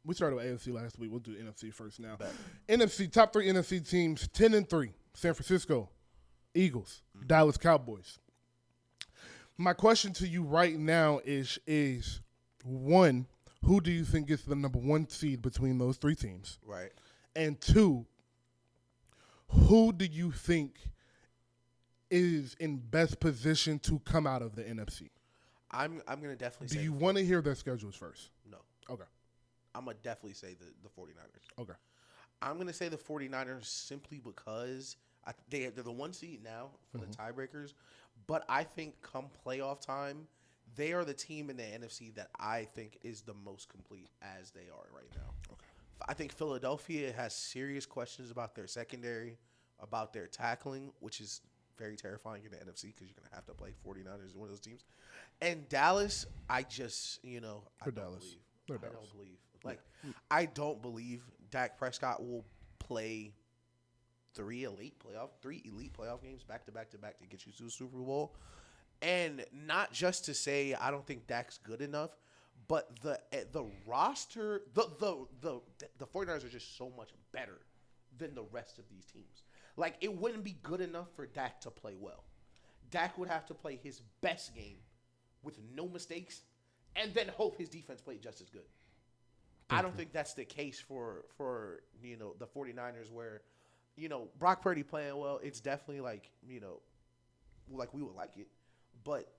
We started with AFC last week. We'll do NFC first now. Bet. NFC, top 3 NFC teams, 10-3. San Francisco, Eagles, Dallas Cowboys. My question to you right now is one, who do you think gets the number 1 seed between those 3 teams? Right. And 2, who do you think is in best position to come out of the NFC? I'm gonna definitely say. Do you want to hear their schedules first? No. Okay. I'm gonna definitely say the 49ers. Okay. I'm gonna say the 49ers simply because they're the 1 seed now for the tiebreakers, but I think come playoff time, they are the team in the NFC that I think is the most complete as they are right now. Okay. I think Philadelphia has serious questions about their secondary, about their tackling, which is very terrifying in the NFC because you're going to have to play 49ers as one of those teams. And Dallas, I just, I don't believe. I don't believe. I don't believe Dak Prescott will play 3 elite playoff games back to back to get you to the Super Bowl. And not just to say I don't think Dak's good enough, but the roster, the 49ers are just so much better than the rest of these teams. Like, it wouldn't be good enough for Dak to play well. Dak would have to play his best game with no mistakes and then hope his defense played just as good. I don't think that's the case for the 49ers where, Brock Purdy playing well, it's definitely like we would like it, but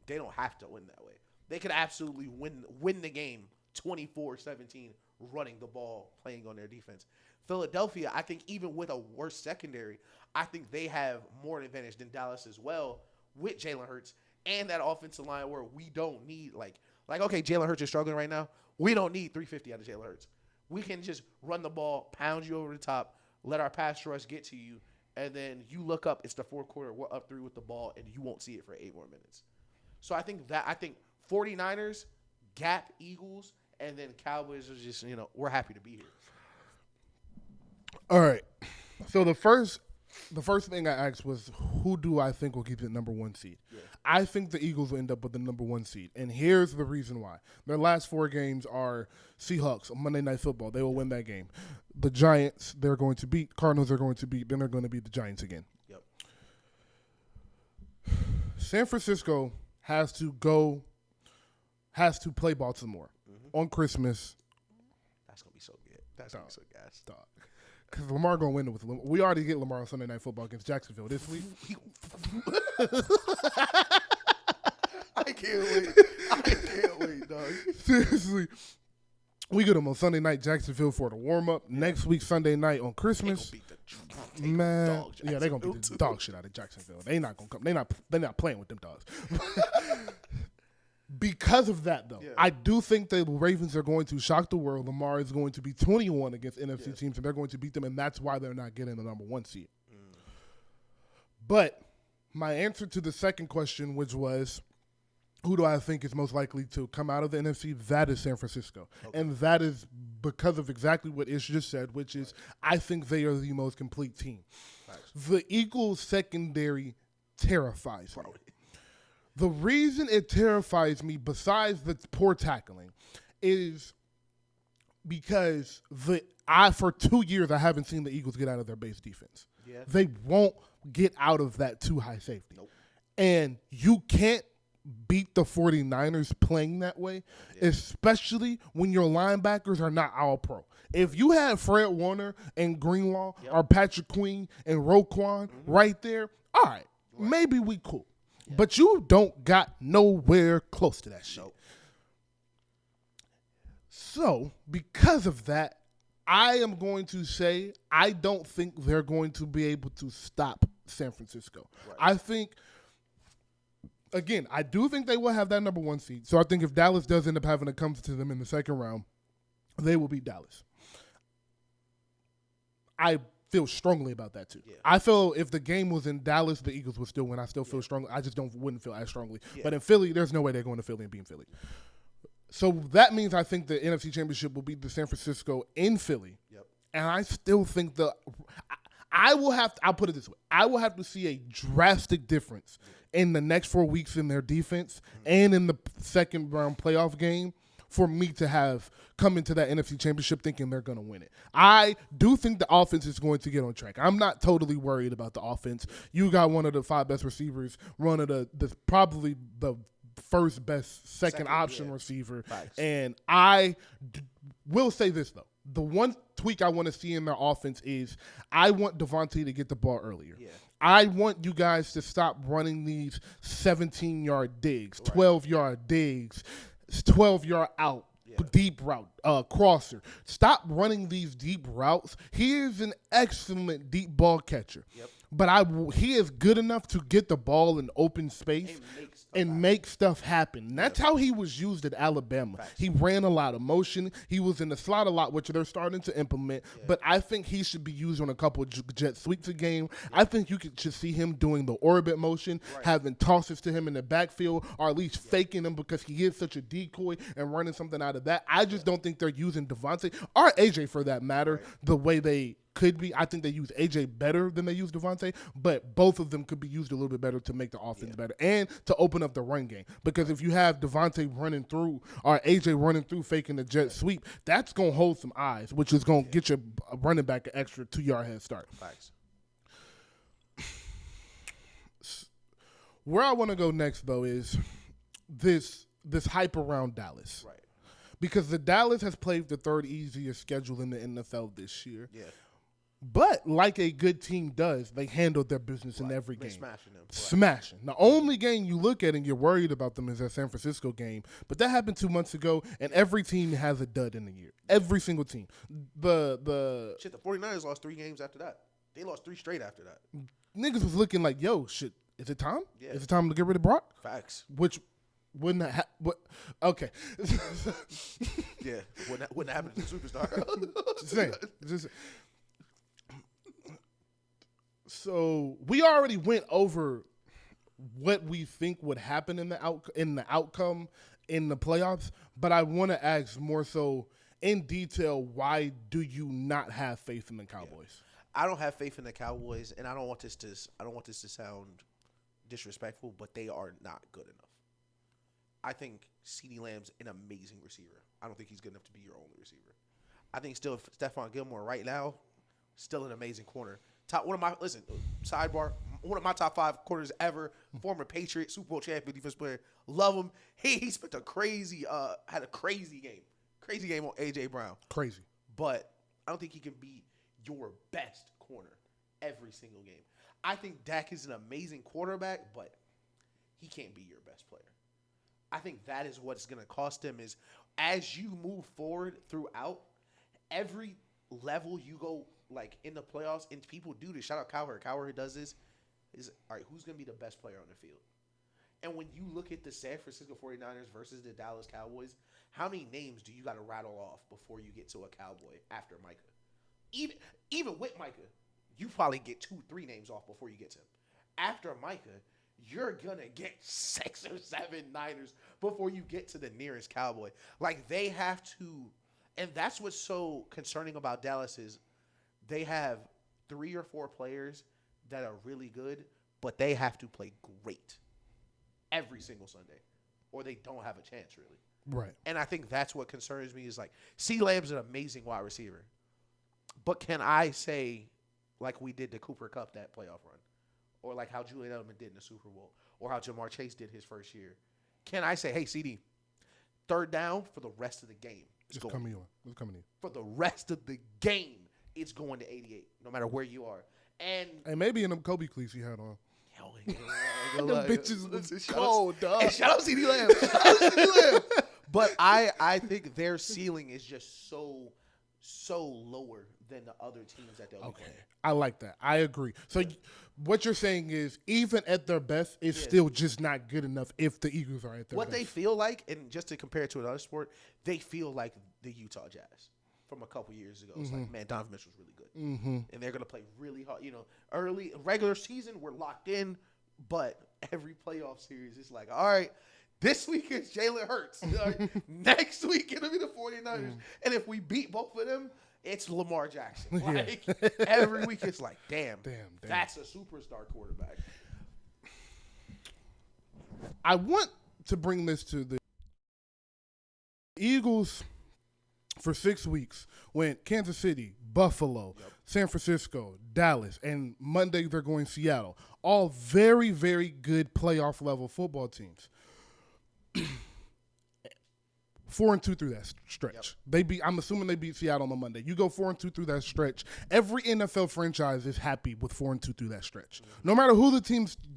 they don't have to win that way. They could absolutely win the game 24-17 running the ball, playing on their defense. Philadelphia, I think even with a worse secondary, I think they have more advantage than Dallas as well with Jalen Hurts and that offensive line where we don't need okay, Jalen Hurts is struggling right now. We don't need 350 out of Jalen Hurts. We can just run the ball, pound you over the top, let our pass rush get to you, and then you look up, it's the fourth quarter, we're up 3 with the ball, and you won't see it for 8 more minutes. So I think 49ers, Gap, Eagles, and then Cowboys are just, we're happy to be here. All right. So the first thing I asked was, who do I think will keep the number 1 seed? Yeah. I think the Eagles will end up with the number 1 seed, and here's the reason why. Their last 4 games are Seahawks, Monday Night Football. They will win that game. The Giants, they're going to beat. Cardinals, they're going to beat. Then they're going to beat the Giants again. Yep. San Francisco has to play Baltimore on Christmas. That's going to be so good. That's going to be so gas. Dog. Because Lamar going to win it with Lamar. We already get Lamar on Sunday Night Football against Jacksonville this week. I can't wait, dog. Seriously. We get them on Sunday night, Jacksonville for the warm-up. Next week, Sunday night on Christmas. Man, they're going to beat the dog shit out of Jacksonville. They not going to come. They're not playing with them dogs. Because of that, though, I do think the Ravens are going to shock the world. Lamar is going to be 21 against NFC teams, and they're going to beat them, and that's why they're not getting the number 1 seed. But my answer to the second question, which was, who do I think is most likely to come out of the NFC? That is San Francisco. Okay. And that is because of exactly what Ish just said, which is I think they are the most complete team. Nice. The Eagles' secondary terrifies me. The reason it terrifies me, besides the poor tackling, is because for 2 years I haven't seen the Eagles get out of their base defense. Yeah. They won't get out of that too high safety. Nope. And you can't beat the 49ers playing that way, especially when your linebackers are not all pro. If you had Fred Warner and Greenlaw or Patrick Queen and Roquan right there, all right, maybe we cool. Yeah. But you don't got nowhere close to that shit. Nope. So, because of that, I am going to say I don't think they're going to be able to stop San Francisco. Right. I think, again, I do think they will have that number 1 seed. So I think if Dallas does end up having to come to them in the second round, they will beat Dallas. I feel strongly about that too. Yeah. I feel if the game was in Dallas, the Eagles would still win. I still feel strongly. I just wouldn't feel as strongly. Yeah. But in Philly, there's no way they're going to Philly and beat Philly. So that means I think the NFC Championship will beat the San Francisco in Philly. Yep. And I still think I'll put it this way. I will have to see a drastic difference in the next 4 weeks in their defense and in the second round playoff game for me to have come into that NFC Championship thinking they're going to win it. I do think the offense is going to get on track. I'm not totally worried about the offense. You got one of the 5 best receivers, one of the probably the first best second option receiver. Facts. And I will say this, though. The one tweak I want to see in their offense is I want Devontae to get the ball earlier. Yeah. I want you guys to stop running these 17-yard digs, 12-yard digs, 12-yard out, deep route, crosser. Stop running these deep routes. He is an excellent deep ball catcher. Yep. But he is good enough to get the ball in open space and make stuff happen. And that's how he was used at Alabama. Facts. He ran a lot of motion. He was in the slot a lot, which they're starting to implement. Yeah. But I think he should be used on a couple of jet sweeps a game. Yeah. I think you should see him doing the orbit motion, having tosses to him in the backfield, or at least faking him because he is such a decoy and running something out of that. I just don't think they're using Devontae or AJ for that matter the way they could be. I think they use AJ better than they use Devontae, but both of them could be used a little bit better to make the offense better and to open up the run game. Because if you have Devontae running through or AJ running through faking the jet sweep, that's going to hold some eyes, which is going to get your running back an extra 2-yard head start. Facts. Where I want to go next, though, is this hype around Dallas. Right. Because the Dallas has played the 3rd easiest schedule in the NFL this year. Yeah. But like a good team does, they handled their business in every game. Smashing them. Smashing. The only game you look at and you're worried about them is that San Francisco game. But that happened 2 months ago, and every team has a dud in the year. Every single team. The 49ers lost 3 games after that. They lost 3 straight after that. Niggas was looking like, yo, shit, is it time? Yeah. Is it time to get rid of Brock? Facts. Which wouldn't have okay. Yeah. Wouldn't happen to the superstar. Just saying. So we already went over what we think would happen in the outcome in the playoffs, but I want to ask more so in detail, why do you not have faith in the Cowboys? Yeah. I don't have faith in the Cowboys, and I don't want this to sound disrespectful, but they are not good enough. I think CeeDee Lamb's an amazing receiver. I don't think he's good enough to be your only receiver. I think still Stephon Gilmore right now, still an amazing corner. Sidebar, one of my top 5 corners ever, former Patriot, Super Bowl champion, defense player. Love him. He spent had a crazy game on A.J. Brown. Crazy. But I don't think he can be your best corner every single game. I think Dak is an amazing quarterback, but he can't be your best player. I think that is what's going to cost him is as you move forward throughout, every level you go like in the playoffs, and people do this. Shout out Cowherd. Cowherd does this. Is all right, who's going to be the best player on the field? And when you look at the San Francisco 49ers versus the Dallas Cowboys, how many names do you got to rattle off before you get to a Cowboy after Micah? Even with Micah, you probably get 2-3 names off before you get to him. After Micah, you're going to get 6 or 7 Niners before you get to the nearest Cowboy. Like, they have to, and that's what's so concerning about Dallas is they have 3 or 4 players that are really good, but they have to play great every single Sunday, or they don't have a chance, really. Right. And I think that's what concerns me is like, CeeDee Lamb's an amazing wide receiver, but can I say, like we did to Cooper Kupp that playoff run, or like how Julian Edelman did in the Super Bowl, or how Jamar Chase did his first year, can I say, hey, CD, 3rd down for the rest of the game? It's coming in. For the rest of the game, it's going to 88, no matter where you are. And maybe in them Kobe cleats he had on. Them bitches was cold, dog. And shout out CeeDee Lamb. But I think their ceiling is just so lower than the other teams that they'll be playing. I like that. I agree. So what you're saying is even at their best, it's still just not good enough if the Eagles are at their best. What they feel like, and just to compare it to another sport, they feel like the Utah Jazz from a couple years ago. It's like, man, Donovan Mitchell's really good. Mm-hmm. And they're going to play really hard. You know, early regular season, we're locked in. But every playoff series, it's like, all right, this week it's Jalen Hurts. Next week, it'll be the 49ers. And if we beat both of them, it's Lamar Jackson. Like, every week it's like, damn, that's a superstar quarterback. I want to bring this to the Eagles for 6 weeks went Kansas City, Buffalo, San Francisco, Dallas, and Monday they're going Seattle. All very, very good playoff level football teams. 4-2 through that stretch. I'm assuming they beat Seattle on Monday. You go 4-2 through that stretch. Every NFL franchise is happy with 4-2 through that stretch. No matter who the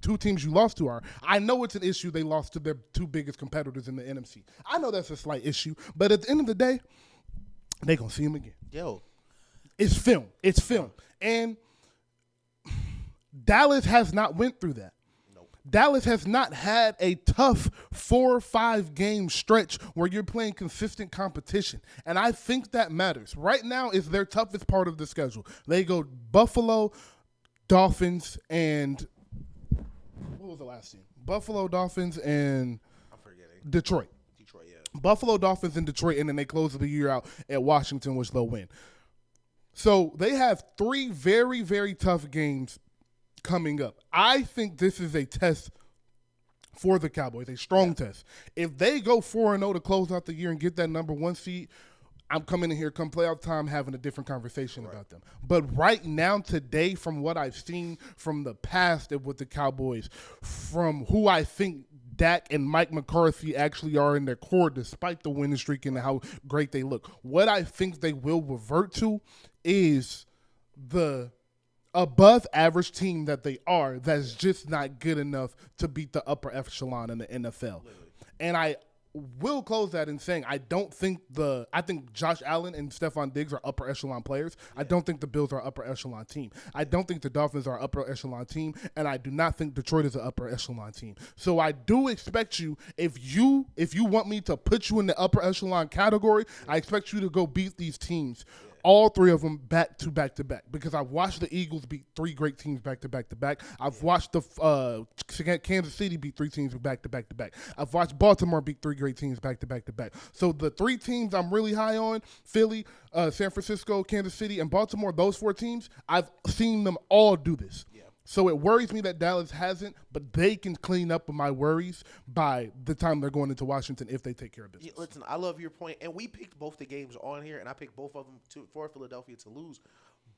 two teams you lost to are. I know it's an issue they lost to their two biggest competitors in the NFC. I know that's a slight issue, but at the end of the day, they gonna see him again. It's film. It's film. And Dallas has not went through that. Dallas has not had a tough 4 or 5 game stretch where you're playing consistent competition. And I think that matters. Right now is their toughest part of the schedule. They go Buffalo, Dolphins, and what was the last team? Buffalo, Dolphins, and I'm forgetting. Detroit. Yeah. Buffalo, Dolphins, and Detroit, and then they close the year out at Washington, which they'll win. So they have 3 very, very tough games coming up. I think this is a test for the Cowboys, a strong test. If they go 4-0 to close out the year and get that number 1 seed, I'm coming in here come playoff time having a different conversation about them. But right now, today, from what I've seen from the past with the Cowboys, from who I think Dak and Mike McCarthy actually are in their core, despite the winning streak and how great they look, what I think they will revert to is the above average team that they are that's just not good enough to beat the upper echelon in the NFL. Literally. And I will close that in saying I think Josh Allen and Stephon Diggs are upper echelon players. Yeah. I don't think the Bills are an upper echelon team. I don't think the Dolphins are an upper echelon team, and I do not think Detroit is an upper echelon team. So I do expect you, if you want me to put you in the upper echelon category, I expect you to go beat these teams. Yeah. All 3 of them back to back, because I've watched the Eagles beat 3 great teams back to back. I've watched the Kansas City beat 3 teams back to back. I've watched Baltimore beat 3 great teams back to back. So the 3 teams I'm really high on, Philly, San Francisco, Kansas City, and Baltimore, those 4 teams, I've seen them all do this. Yeah. So it worries me that Dallas hasn't, but they can clean up my worries by the time they're going into Washington if they take care of business. Yeah, listen, I love your point, and we picked both the games on here, and I picked both of them for Philadelphia to lose.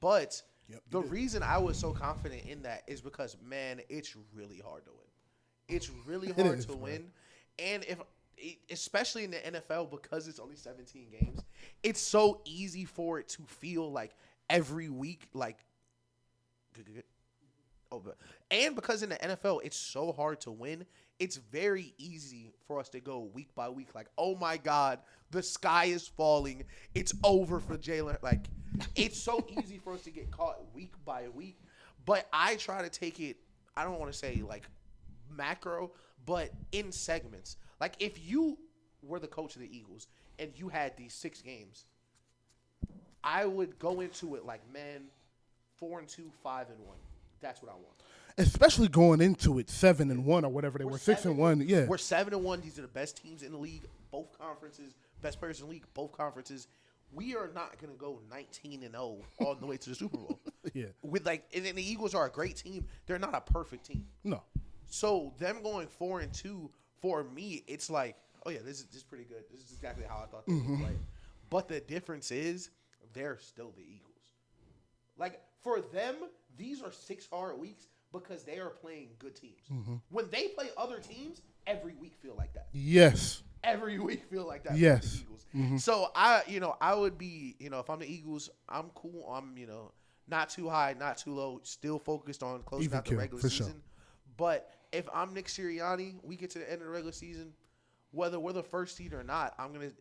But the reason I was so confident in that is because, man, it's really hard to win. It's really hard to win, and especially in the NFL, because it's only 17 games, it's so easy for it to feel like every week, like. And because in the NFL, it's so hard to win, it's very easy for us to go week by week. Like, oh, my God, the sky is falling. It's over for Jalen. Like, it's so easy for us to get caught week by week. But I try to take it, I don't want to say, like, macro, but in segments. Like, if you were the coach of the Eagles and you had these 6 games, I would go into it like, man, 4-2, 5-1. That's what I want. Especially going into it 7-1 or whatever they were, 6-1. Yeah, we're 7-1. These are the best teams in the league, both conferences, best players in the league, both conferences. We are not going to go 19-0 all the way to the Super Bowl. Yeah, and the Eagles are a great team. They're not a perfect team. No. So them going 4-2 for me, it's like, oh yeah, this is pretty good. This is exactly how I thought they would play. But the difference is they're still the Eagles. Like for them. These are 6 hard weeks because they are playing good teams. Mm-hmm. When they play other teams, every week feel like that. Yes. Every week feel like that. Yes. For the Eagles. Mm-hmm. So I would be, if I'm the Eagles, I'm cool. I'm, not too high, not too low, still focused on closing out the regular season. Sure. But if I'm Nick Sirianni, we get to the end of the regular season, whether we're the first seed or not,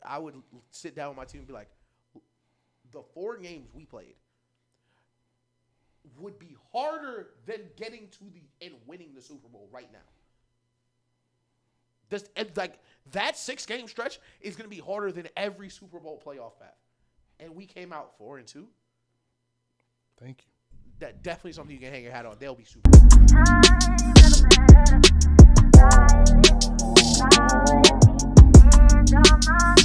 I would sit down with my team and be like, the 4 games we played would be harder than getting to and winning the Super Bowl right now. That 6-game stretch is going to be harder than every Super Bowl playoff path. And we came out 4-2. Thank you. That definitely something you can hang your hat on. They'll be Super Bowl.